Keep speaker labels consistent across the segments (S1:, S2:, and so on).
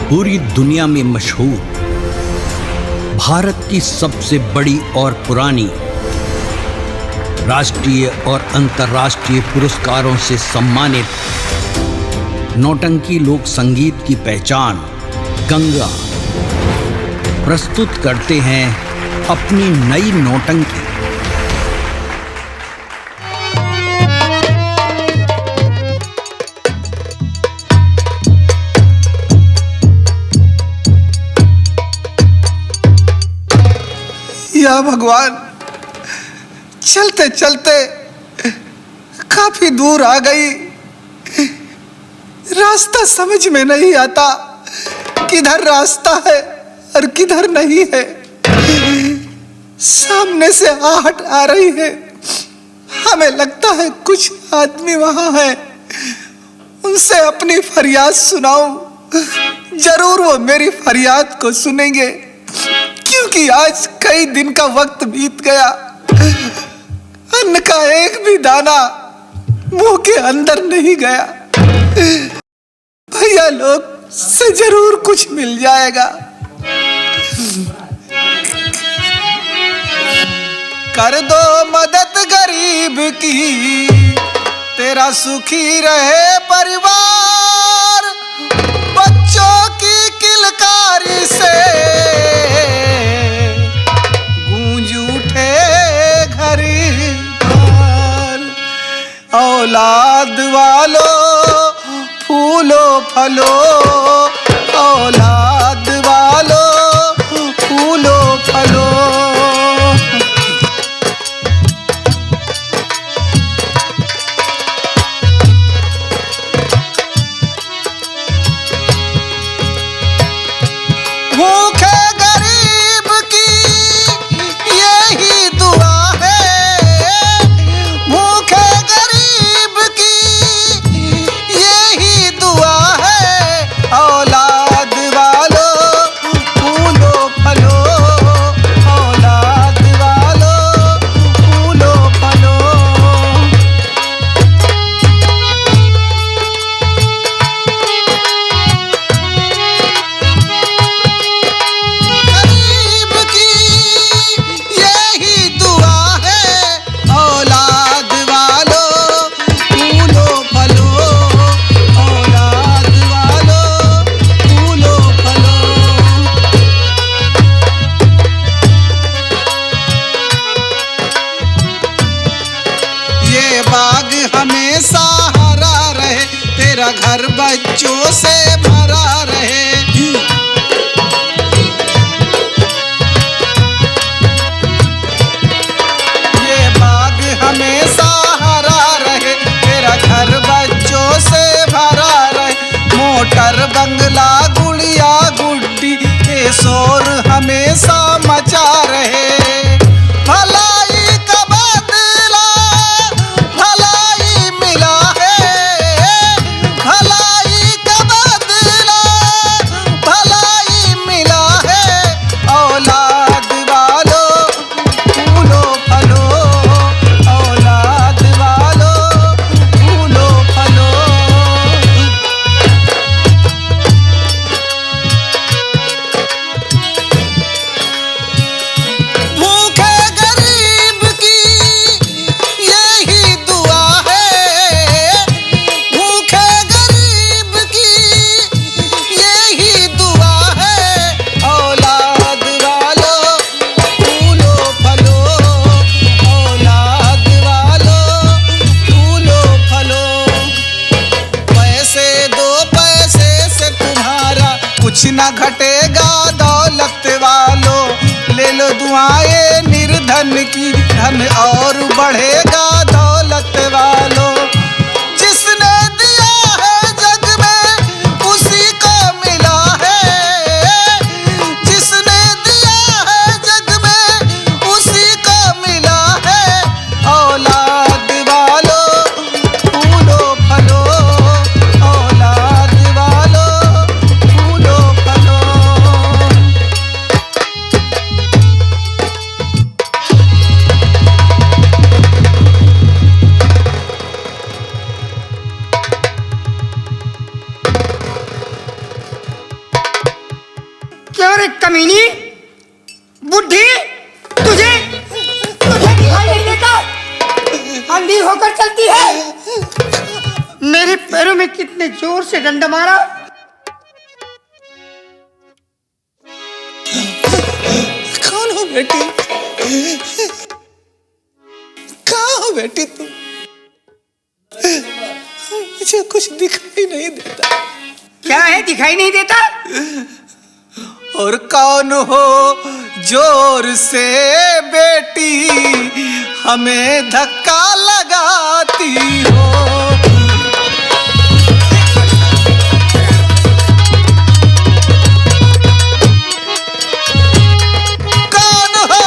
S1: पूरी दुनिया में मशहूर, भारत की सबसे बड़ी और पुरानी, राष्ट्रीय और अंतर्राष्ट्रीय पुरस्कारों से सम्मानित नौटंकी लोक संगीत की पहचान गंगा प्रस्तुत करते हैं अपनी नई नौटंकी।
S2: या भगवान, चलते चलते काफी दूर आ गई। रास्ता समझ में नहीं आता, किधर रास्ता है और किधर नहीं है। सामने से आहट आ रही है, हमें लगता है कुछ आदमी वहां है। उनसे अपनी फरियाद सुनाऊं, जरूर वो मेरी फरियाद को सुनेंगे, क्योंकि आज कई दिन का वक्त बीत गया, अन्न का एक भी दाना मुंह के अंदर नहीं गया। भैया लोग से जरूर कुछ मिल जाएगा। कर दो मदद गरीब की, तेरा सुखी रहे परिवार। बच्चों की किलकारी से औलाद वालो फूलो फलो, औलाद वालो फूलो फलो। भूखे गरीब की यही दुआ है, भूखे गरीब की यही दुआ है। औलाद वालो फूलो फलो, औलाद वालो फूलो फलो। गरीब की यही दुआ है, औलाद वालो फूलो फलो, औलाद वालो फूलो फलो। ये बाग हमेशा हरा रहे, तेरा घर बच्चों से भरा रहे। ये बाग हमेशा हरा रहे, तेरा घर बच्चों से भरा रहे। मोटर बंगला गुड़िया गुड्डी के शोर हमेशा मचा रहे। भलाई का बदला भलाई मिला है, भलाई का बदला भलाई मिला है। औलाद वालो फूलो फलो, औलाद वालो फूलो फलो। भूखे गरीब की यही दुआ है, भूखे गरीब की यही दुआ है। औलाद वालो फूलो फलो, औलाद वालो फूलो फलो। पैसे दो पैसे से तुम्हारा कुछ ना घटेगा, दौलत वालो ले लो दुआएं निर्धन की, धन और बढ़ेगा दौलत वालो। जिसने दिया है जग में उसी को मिला है, जिसने दिया है जग में उसी को मिला है। औलाद वालो फूलो फलो, औलाद वालो फूलो फलो।
S3: क्यों रे कमीनी, बुढ़ी, तुझे दिखाई नहीं देता? अंधी होकर चलती है। मेरे पैरों में कितने जोर से डंडा मारा।
S2: कौन हो बेटी? कहाँ हो बेटी तुम? मुझे कुछ दिखाई नहीं देता।
S3: क्या है दिखाई नहीं देता?
S2: और कौन हो जोर से बेटी हमें धक्का लगाती हो? कौन हो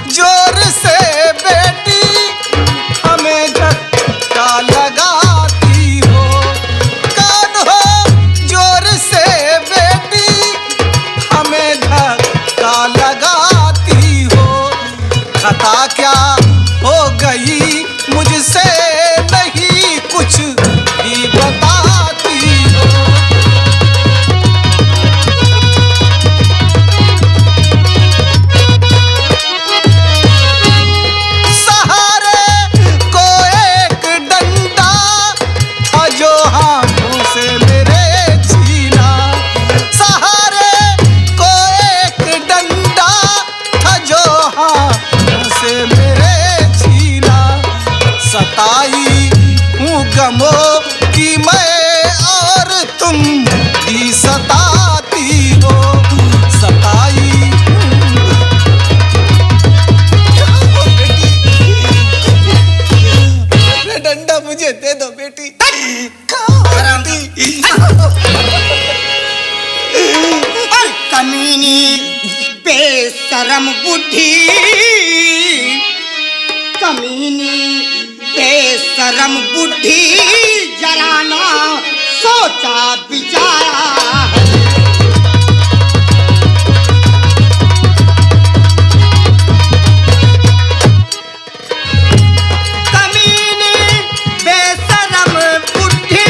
S2: जोर से बेटी हमें धक्का लगाती हो? कौन हो जोर से बेटी हमें धक्का लगाती हो? खता क्या हो गई मुझसे नहीं कुछ भी बताती हो? सहारे को एक डंडा था जो हाथों से मेरे छीना। सहारे को एक डंडा था जो हाथों से मेरे छीना। सताई हूँ गमों की मैं और तुम भी सताती हो। सताई अपना डंडा मुझे दे दो बेटी। कहाँ बेटी?
S3: और कमीनी, बेशरम बुढ़ी, कमीनी, बेशरम बुढ़ी, जरा ना सोचा विचारा है। कमीनी, बेशरम बुढ़ी,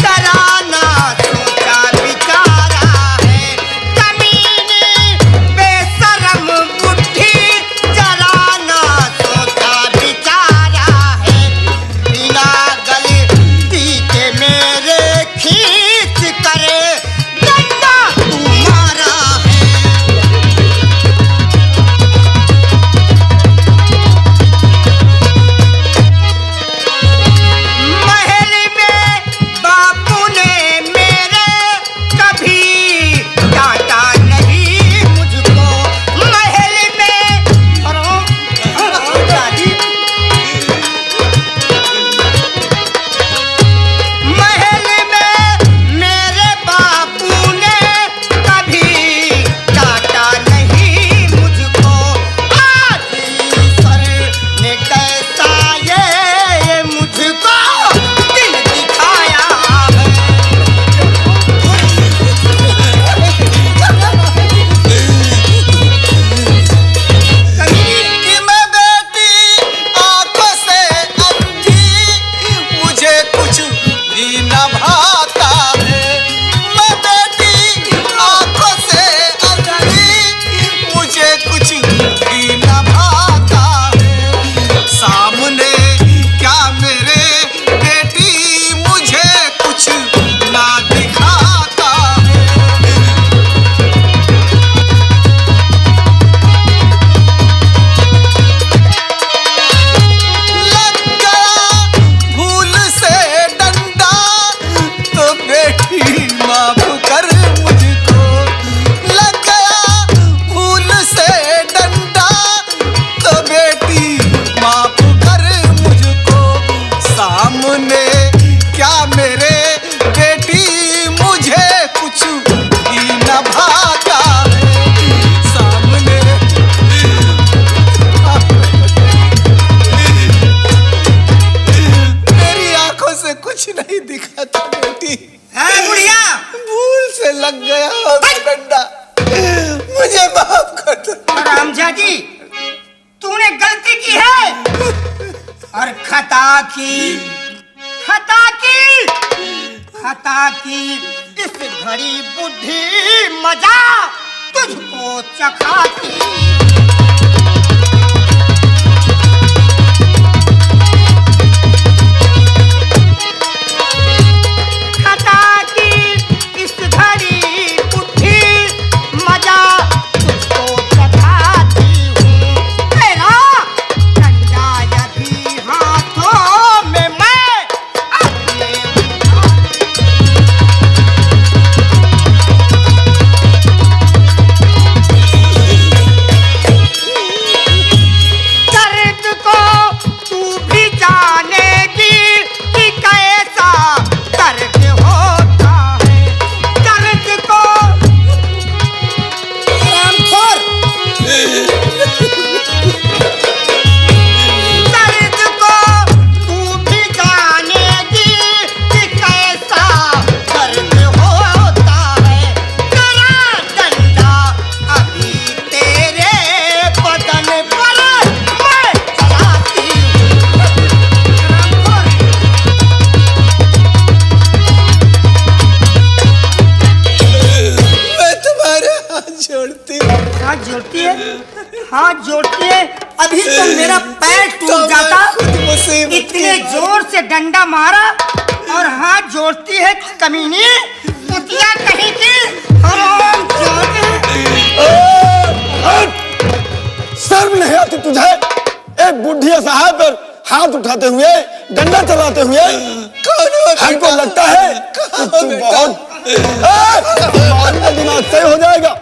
S3: जरा ना सोचा विचारा है। कमीनी, बेशरम बुढ़ी, जरा ना सोचा विचारा है। बिना गलती के मेरे खींच करे डंडा तू मारा है। महल में बापू ने मेरे कभी डांटा नहीं मुझको। महल में दादी, महल में मेरे बापू ने कभी डांटा नहीं मुझको। आज ईश्वर ने कैसा ये मुझको दिल दिखाया है।
S2: कि मैं बेटी आंखों से अंधी मुझे कुछ भी न भाता है। मैं बेटी आंखों से अंधी मुझे कुछ भी न भाता है। सामने क्या मेरे बेटी मुझे कुछ ना दिखाता है। लग गया भूल से डंडा तो बेटी माफ कर मुझको। लग गया भूल से डंडा तो बेटी माफ कर मुझको। सामने क्या मेरे बेटी मुझे कुछ भी न भाता है। सामने मेरी आंखों से कुछ नहीं दिखाता बेटी।
S3: है बुढ़िया,
S2: भूल से लग गया होगा डंडा, मुझे माफ कर दो।
S3: रामजादी, तूने गलती की है और खता की, खता की, खता की। इस घड़ी बुढ़ी मजा तुझको चखाती। खता की इस घड़ी बुढ़ी मजा तुझको चखाती हूँ। तेरा डंडा यदि हाथों में मैं अपने दर्द को तू भी जानेगी कि कैसा दर्द होता है। दर्द को रामखोर दर्द को तू भी जानेगी कि कैसा दर्द होता है। तेरा डंडा अभी तेरे बदन पर मैं चलाती हूँ।
S2: मैं तुम्हारे हाथ जोड़ती हूँ।
S3: हाथ जोड़ती है, हाथ जोड़ती है। अभी तो मेरा पैर टूट जाता। इतने जोर से डंडा मारा और हाथ जोड़ती है। कमीनी कुतिया कहीं की हराम जाने।
S4: शर्म नहीं आती तुझे? एक बुढ़ी असहाय पर हाथ उठाते हुए, डंडा चलाते हुए।
S2: कौन हो
S4: हमको
S2: बेटा?
S4: लगता है कि तू बहुत तुम्हारी का दिमाग सही हो जाएगा।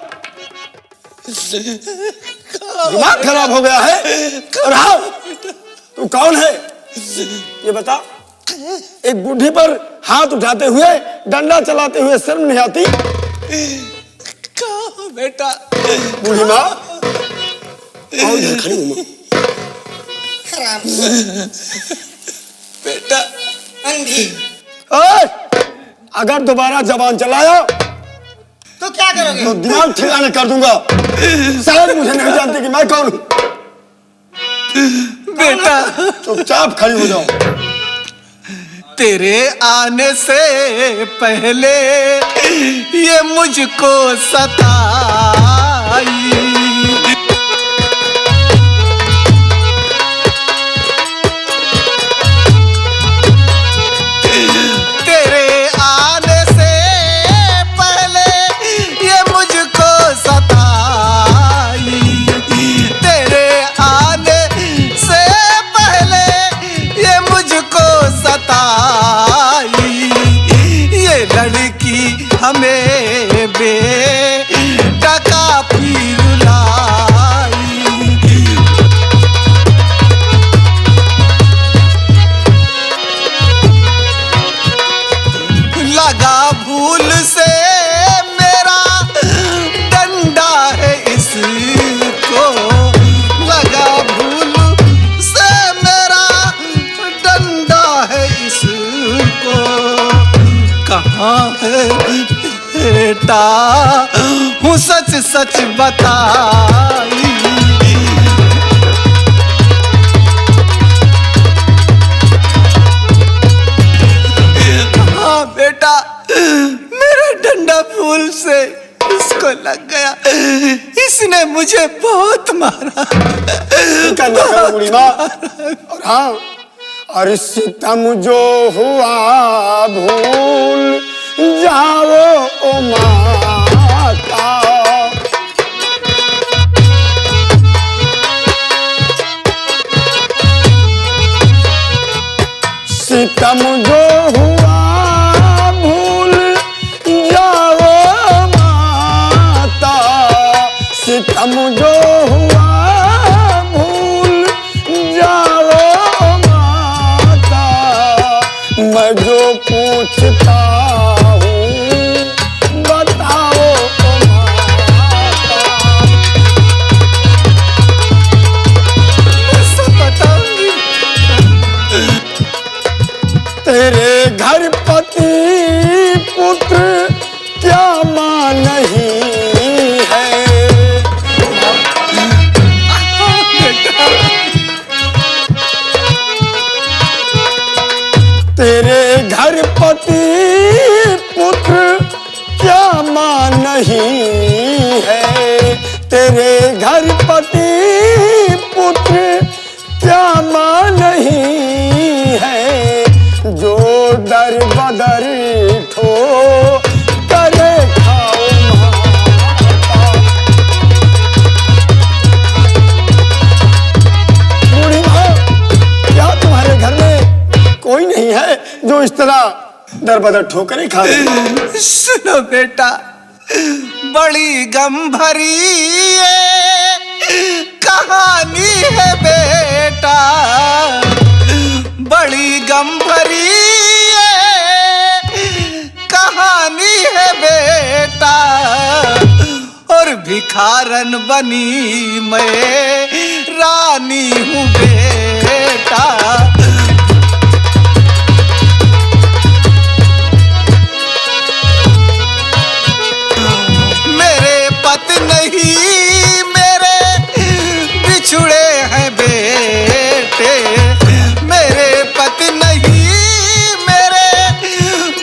S4: दिमाग खराब हो गया है। और हाँ, तू कौन है ये बता। एक बुढ़ी पर हाथ उठाते हुए, डंडा चलाते हुए शर्म नहीं आती?
S2: कहाँ हो बेटा?
S4: बूढ़ी माँ आओ इधर खड़ी हूँ माँ।
S2: बेटा
S3: अंधी
S4: ओए, अगर दोबारा जबान चलाया
S3: तो क्या करोगे?
S4: तो दिमाग ठिकाने कर दूंगा। शायद मुझे नहीं जानती कि मैं कौन हूँ।
S2: बेटा
S4: चुपचाप खड़ी हो जाओ।
S2: तेरे आने से पहले ये मुझको सताई। तेरे आने से पहले ये मुझको सताई। तेरे आने से पहले ये मुझको सताई। ये लड़की हमें बेटका फिर लाई। लगा भूल से मेरा डंडा है इसको। लगा भूल से मेरा डंडा है इसको। कहाँ है बेटा हूँ सच सच बताई। हाँ बेटा मेरा डंडा फूल से इसको लग गया। इसने मुझे बहुत मारा।
S4: क्या करो बूढ़ी माँ। और हाँ, और सितम जो हुआ भूल जाओ ओ माता। सितम जो हुआ भूल जाओ माता। सितम जो हुआ भूल जाओ माता। मैं जो पूछता हूँ बताओ माता।
S2: सब बताऊंगी।
S4: तेरे घर पति पुत्र क्या माँ नहीं है। तेरे घर पति पुत्र क्या माँ नहीं है। तेरे घर पति पुत्र क्या मां नहीं है, जो दर बदर ठो करे खाओ माता। बूढ़ी माँ, क्या तुम्हारे घर में कोई नहीं है जो इस तरह दर बदर ठोकरें खा रही?
S2: सुनो बेटा, बड़ी गम भरी ये कहानी है बेटा, बड़ी गम भरी ये कहानी है बेटा, और भिखारन बनी मैं रानी हूँ बेटा। नहीं मेरे बिछुड़े हैं बेटे, मेरे पति नहीं मेरे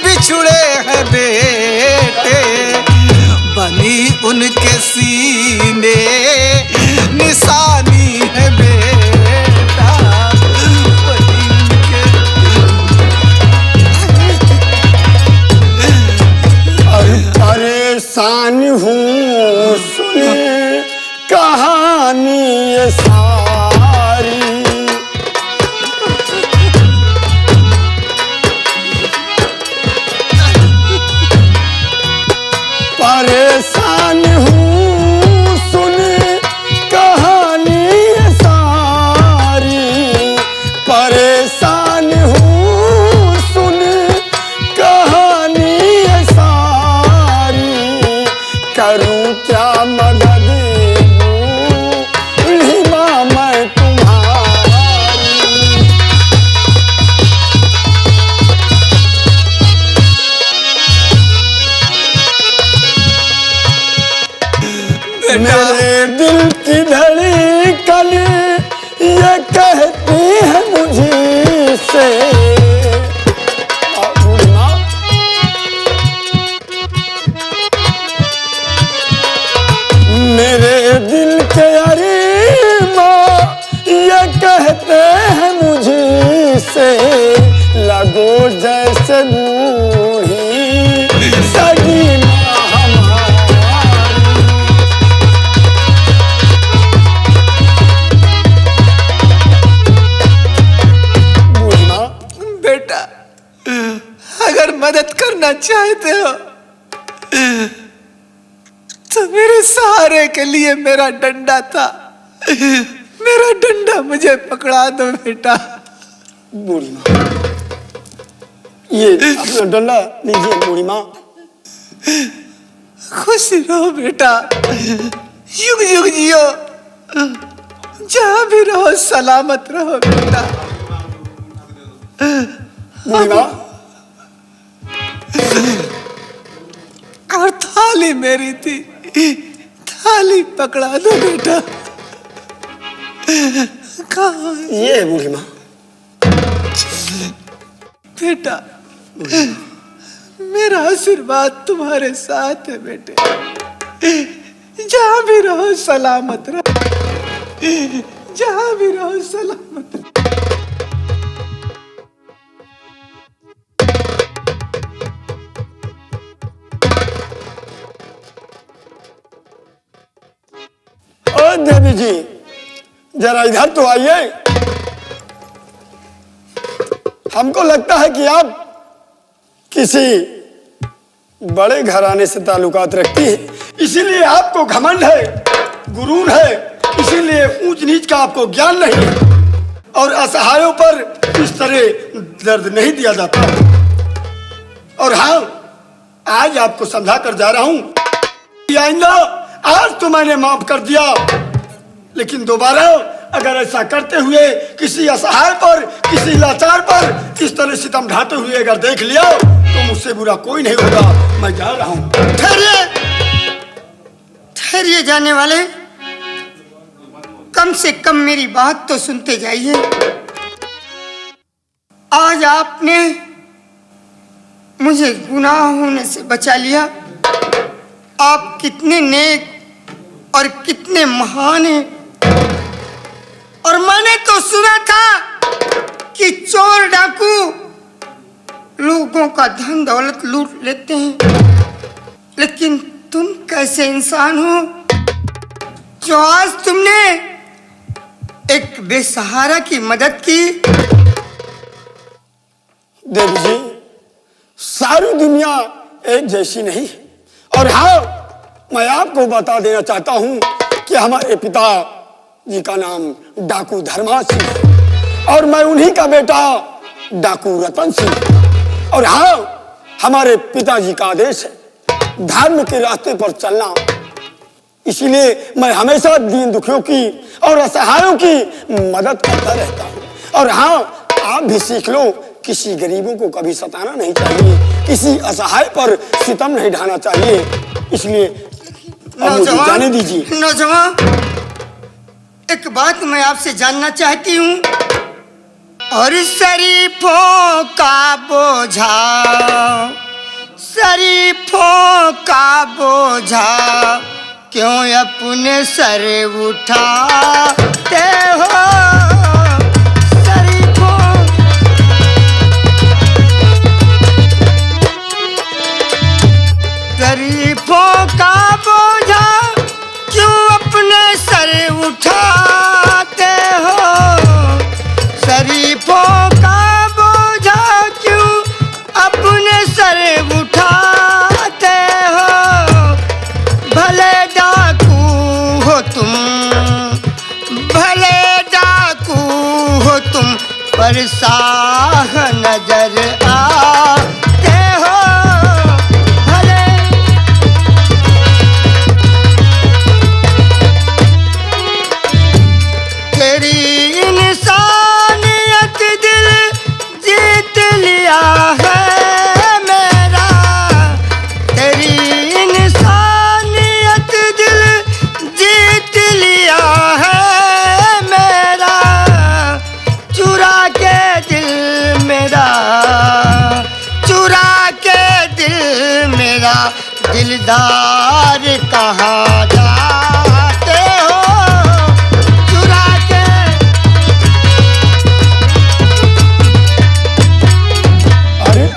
S2: बिछुड़े हैं बेटे, बनी उनके सीने निशानी है बेटा, बनी उनके।
S4: परेशान हूँ सुने कहानी ये सारी, परेशान हूँ सुने कहानी ये सारी, परेशान हूँ सुने कहानी ये सारी, करूं क्या मदद बूढ़ी माँ मैं तुम्हारी। मेरे दिल की धड़कन ये कहती है मुझसे, बूढ़ी माँ, मेरे दिल के अरीमा ये कहते हैं मुझसे, लगो जैसे बूढ़ी सगी माँ हमारी। बूढ़ी माँ,
S2: बेटा, अगर मदद करना चाहते हो तो मेरे सहारे के लिए मेरा डंडा था, मेरा डंडा मुझे पकड़ा दो बेटा।
S4: बूढ़ी माँ, ये अपना डंडा लीजिए बूढ़ी माँ।
S2: खुश रहो बेटा, युग युग जियो, जहां भी रहो सलामत रहो बेटा।
S4: बूढ़ी माँ,
S2: और थाली मेरी थी, थाली पकड़ा दो बेटा। कहाँ
S4: ये है बूढ़ी माँ।
S2: बेटा, मेरा आशीर्वाद तुम्हारे साथ है बेटे, जहां भी रहो सलामत रहो, जहां भी रहो सलामत रहो।
S4: ओ देवी जी, जरा इधर तो आइए। हमको लगता है कि आप किसी बड़े घराने से ताल्लुकात रखती है, इसीलिए आपको घमंड है, गुरूर है, इसीलिए ऊंच नीच का आपको ज्ञान नहीं है, और असहायों पर इस तरह दर्द नहीं दिया जाता। और हाँ, आज आपको समझा कर जा रहा हूं, आइंदा आज तो मैंने माफ कर दिया, लेकिन दोबारा अगर ऐसा करते हुए किसी असहाय पर, किसी लाचार पर इस तरह सितम ढाते हुए अगर देख लिया तो मुझसे बुरा कोई नहीं होगा। मैं जा रहा हूं।
S3: ठहरिए, ठहरिए जाने वाले, कम से कम मेरी बात तो सुनते जाइए। आज आपने मुझे गुनाह होने से बचा लिया। आप कितने नेक और कितने महान हैं। और मैंने तो सुना था कि चोर डाकू लोगों का धन दौलत लूट लेते हैं, लेकिन तुम कैसे इंसान हो जो आज तुमने एक बेसहारा की मदद की।
S4: देवी जी, सारी दुनिया एक जैसी नहीं है। और हाँ, मैं आपको बता देना चाहता हूं कि हमारे पिता जी का नाम डाकू धर्मा सिंह है और मैं उन्हीं का बेटा डाकू रतन सिंह। और हाँ, हमारे पिताजी का आदेश है धर्म के रास्ते पर चलना, इसीलिए मैं हमेशा दीन दुखियों की और असहायों की मदद करता रहता हूँ। और हाँ, आप भी सीख लो, किसी गरीबों को कभी सताना नहीं चाहिए, किसी असहाय पर सितम नहीं ढाना चाहिए। इसलिए मुझे जाने दीजिए।
S3: नौजवान, एक बात मैं आपसे जानना चाहती हूँ। और शरीफों का बोझा, शरीफों का बोझा क्यों अपने सर उठाते हो। शरीफों का बोझा क्यों अपने सर उठाते हो। शरीफों का बोझा क्यों अपने सर उठाते हो। भले डाकू हो तुम, भले डाकू हो तुम, पर साह नजर आते हो। तेरी इंसानियत दिल जीत लिया है मेरा, तेरी इंसानियत दिल जीत लिया है मेरा। चुरा के दिल मेरा, चुरा के दिल मेरा, दिलदार कहाँ जाते हो।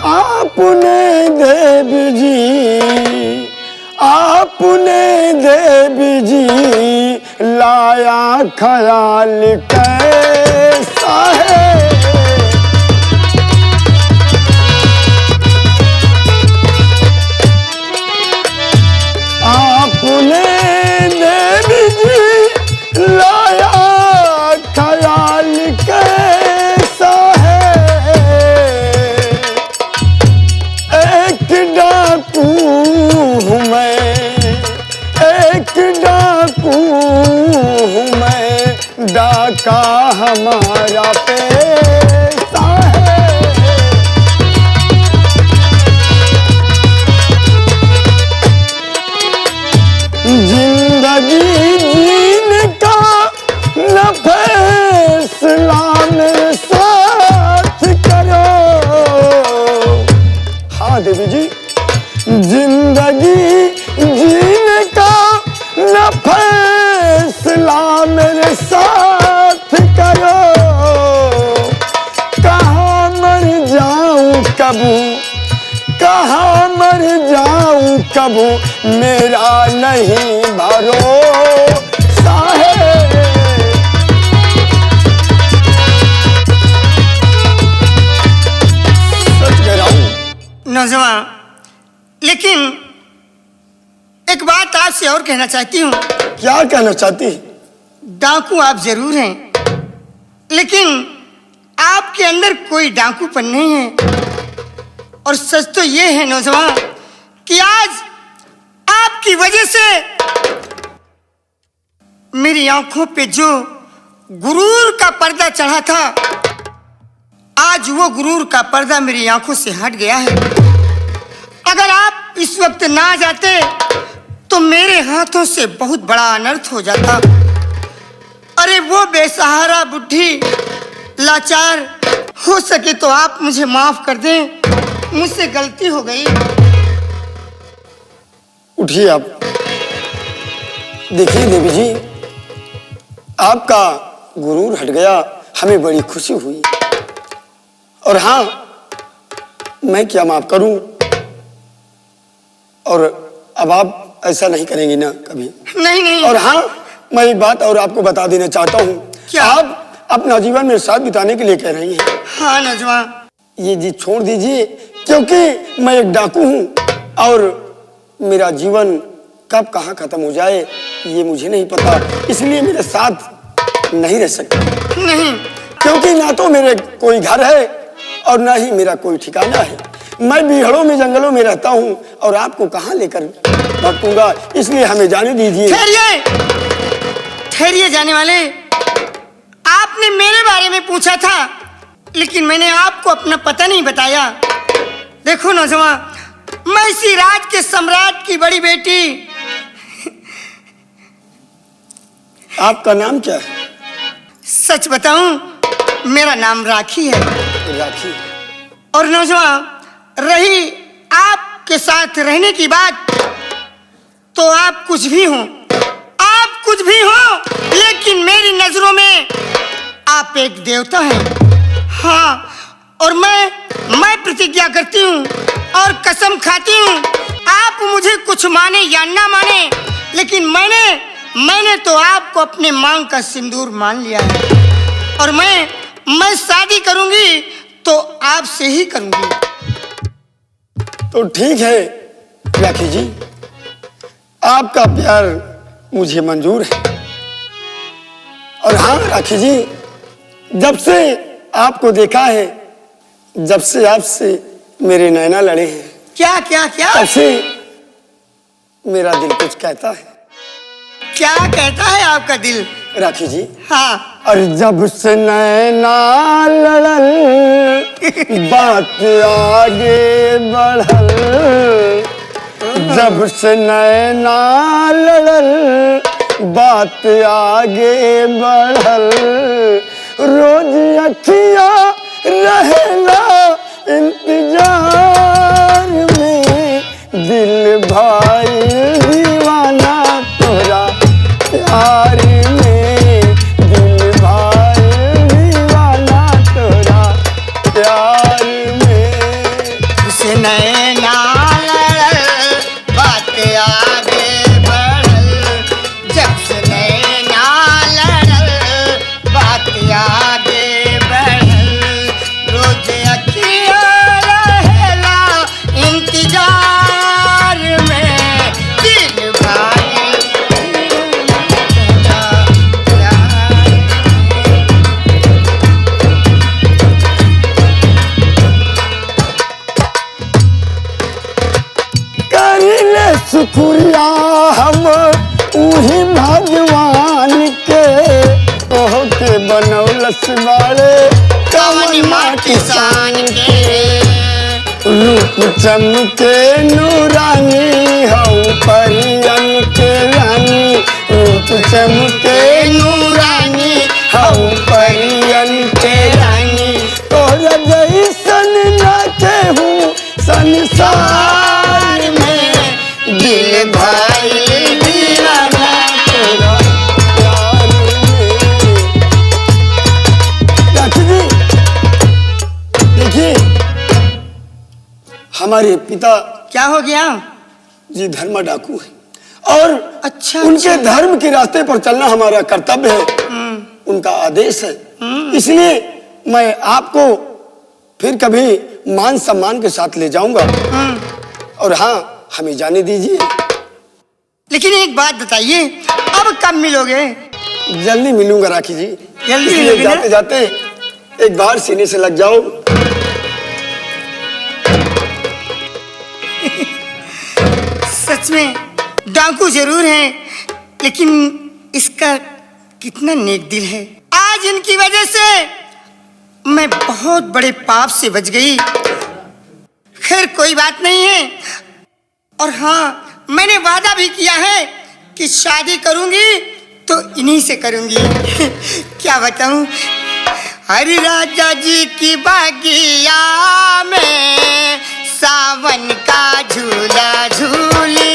S4: आपने देवी जी, आपने देवी जी लाया ख्याल कैसा है। आपने देवी जी लाया ख्याल कैसा है। एक डाकू हूँ मैं, एक डाकू हूँ मैं, डाका हमारा पेशा है। जिंदगी जीने का न फैसला मेरे साथ करो। हाँ देवी जी, जिंदगी जीने का न फैसला मेरे साथ करो। कहाँ मर जाऊं कबू, कहाँ मर जाऊं कबू, मेरा नहीं भरोसा है। सच कह रहा हूं
S3: नौजवान, लेकिन एक बात आपसे और कहना चाहती हूँ।
S4: क्या कहना चाहती?
S3: डाकू आप जरूर हैं, लेकिन आपके अंदर कोई डाकूपन नहीं है। और सच तो ये है नौजवान कि आज आपकी वजह से मेरी आंखों पे जो गुरूर का पर्दा चढ़ा था, आज वो गुरूर का पर्दा मेरी आंखों से हट गया है। अगर आप इस वक्त ना जाते तो मेरे हाथों से बहुत बड़ा अनर्थ हो जाता। अरे वो बेसहारा बुढ़ी लाचार, हो सके तो आप मुझे माफ कर दें, मुझसे गलती हो गई।
S4: उठिए आप, देखिए देवी जी, आपका गुरूर हट गया, हमें बड़ी खुशी हुई। और हाँ, मैं क्या माफ करूं, और अब आप ऐसा नहीं करेंगी ना कभी?
S3: नहीं नहीं।
S4: और हाँ, मैं एक बात और आपको बता देना चाहता हूँ।
S3: क्या?
S4: आप अपना जीवन मेरे साथ बिताने के लिए कह रही हैं।
S3: हाँ नजमा।
S4: ये जी छोड़ दीजिए, क्योंकि मैं एक डाकू हूँ और मेरा जीवन कब कहाँ खत्म हो जाए ये मुझे नहीं पता, इसलिए मेरे साथ नहीं रह सकते।
S3: नहीं,
S4: क्योंकि ना तो मेरे कोई घर है और ना ही मेरा कोई ठिकाना है। मैं बिहड़ों में जंगलों में रहता हूँ और आपको कहाँ लेकर भटकूंगा, इसलिए हमें जाने दीजिए।
S3: ठहरिए, ठहरिए जाने वाले। आपने मेरे बारे में पूछा था, लेकिन मैंने आपको अपना पता नहीं बताया। देखो नौजवान, मैं इसी राज के सम्राट की बड़ी बेटी।
S4: आपका नाम क्या है?
S3: सच बताऊं, मेरा नाम राखी है।
S4: राखी।
S3: और नौजवान, रही आपके साथ रहने की बात, तो आप कुछ भी हो, आप कुछ भी हो, लेकिन मेरी नजरों में आप एक देवता हैं। हाँ, और मैं प्रतिज्ञा करती हूँ और कसम खाती हूँ, आप मुझे कुछ माने या ना माने, लेकिन मैंने तो आपको अपने मांग का सिंदूर मान लिया है। और मैं शादी करूंगी तो आपसे ही करूंगी।
S4: तो ठीक है राखी जी, आपका प्यार मुझे मंजूर है। और हाँ राखी जी, जब से आपको देखा है, जब से आपसे मेरे नैना लड़े हैं,
S3: क्या क्या क्या?
S4: तब से मेरा दिल कुछ कहता है।
S3: क्या कहता है आपका दिल?
S4: राखी जी,
S3: हाँ।
S4: और जब से नैना लड़ल, बात आगे बढ़ल। जब से नैना लड़ल, बात आगे बढ़ल। रोज अखिया रहेला इंतजार में, दिल भाई दीवाना तोरा प्यार में, दिल भाई दीवाना तोरा प्यार में।
S3: उसे नैना लड़ल, बात आगे बढ़ल। जब से नैना लड़ल, बात आगे बढ़ल। रोज अखिया रहेला इंतजार में, दिल भाई तेरा प्यार
S4: करिले शुक्रिया हम उही भगवान के, ओह के बनौलस बाड़े
S3: कवन माटी सान के।
S4: रूप चमके नूरानी हऊ परियन के रानी। रूप चमके नूरानी हऊ परियन के रानी। तोरा जैसन ना केहू संसार में, दिल भाई दीवाना तोरा प्यार में। राखी जी, देखिए हमारे पिता
S3: क्या हो गया?
S4: जी धर्म डाकू है और
S3: अच्छा,
S4: उनके
S3: अच्छा।
S4: धर्म के रास्ते पर चलना हमारा कर्तव्य है, उनका आदेश है। इसलिए मैं आपको फिर कभी मान सम्मान के साथ ले जाऊंगा। और हाँ, हमें जाने दीजिए।
S3: लेकिन एक बात बताइए, अब कब मिलोगे?
S4: जल्दी मिलूंगा राखी जी।
S3: जल्दी
S4: इसलिए
S3: मिलोगे ना?
S4: जाते जाते एक बार सीने से लग जाओ।
S3: सच में डाकू जरूर है, लेकिन इसका कितना नेक दिल है। आज इनकी वजह से मैं बहुत बड़े पाप से बच गई। खैर कोई बात नहीं है। और हाँ, मैंने वादा भी किया है कि शादी करूंगी तो इन्हीं से करूंगी। क्या बताऊं, हरि राजा जी की बागिया में सावन का झूला झूली